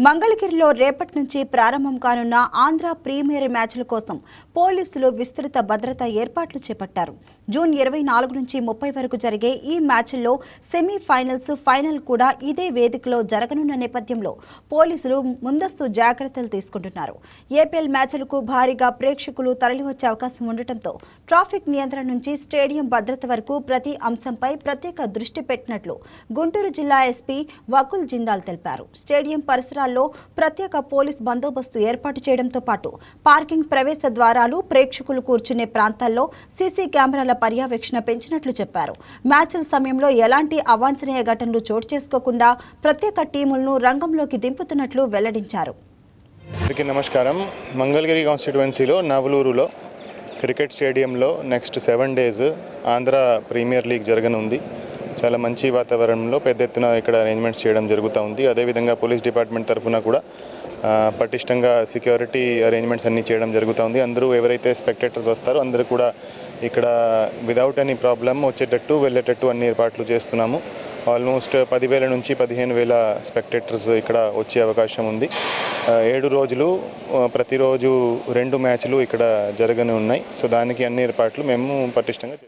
మంగళగిరిలో రేపటి నుంచి ప్రారంభం కానున్న ఆంధ్ర ప్రీమియర్ మ్యాచ్ల కోసం పోలీసులు విస్తృత భద్రతా ఏర్పాట్లు చేపట్టారు. జూన్ 24 నుంచి 30 వరకు జరిగే ఈ మ్యాచ్ల్లో సెమీఫైనల్స్, ఫైనల్ కూడా ఇదే వేదికలో జరగనున్న నేపథ్యంలో పోలీసులు ముందస్తు జాగ్రత్తలు తీసుకుంటున్నారు. ఏపీఎల్ మ్యాచ్లకు భారీగా ప్రేక్షకులు తరలివచ్చే అవకాశం ఉండటంతో ట్రాఫిక్ నియంత్రణ నుంచి స్టేడియం భద్రత వరకు ప్రతి అంశంపై ప్రత్యేక దృష్టి పెట్టినట్లు గుంటూరు జిల్లా ఎస్పీ వకుల్ జిందాల్ తెలిపారు. స్టేడియం పరిసరాల్లో ప్రత్యేక పోలీస్ బందోబస్తు ఏర్పాటు చేయడంతో పాటు పార్కింగ్ ప్రవేశ ద్వారాలు, ప్రేక్షకులు కూర్చునే ప్రాంతాల్లో సీసీ కెమెరాల పర్యవేక్షణ పెంచినట్లు చెప్పారు. మ్యాచ్ల సమయంలో ఎలాంటి అవాంఛనీయ ఘటనలు చోటు చేసుకోకుండా ప్రత్యేక టీములను రంగంలోకి దింపుతున్నట్లు వెల్లడించారు. నమస్కారం. మంగళగిరి కాన్స్టిట్యుయెన్సీలో నవలూరులో క్రికెట్ స్టేడియంలో next 7 days Andhra premier league జరగనుంది. చాలా మంచి వాతావరణంలో పెద్ద ఎత్తున ఇక్కడ అరేంజ్మెంట్స్ చేయడం జరుగుతూ ఉంది. అదేవిధంగా పోలీస్ డిపార్ట్మెంట్ తరఫున కూడా పటిష్టంగా సెక్యూరిటీ అరేంజ్మెంట్స్ అన్నీ చేయడం జరుగుతూ ఉంది. అందరూ ఎవరైతే స్పెక్టేటర్స్ వస్తారో అందరూ కూడా ఇక్కడ విదౌట్ ఎనీ ప్రాబ్లమ్ వచ్చేటట్టు వెళ్ళేటట్టు అన్ని ఏర్పాట్లు చేస్తున్నాము. ఆల్మోస్ట్ 10,000 నుంచి 15,000 స్పెక్టేటర్స్ ఇక్కడ వచ్చే అవకాశం ఉంది. 7 రోజులు ప్రతిరోజు 2 మ్యాచ్లు ఇక్కడ జరగని ఉన్నాయి. సో దానికి అన్ని ఏర్పాట్లు మేము పటిష్టంగా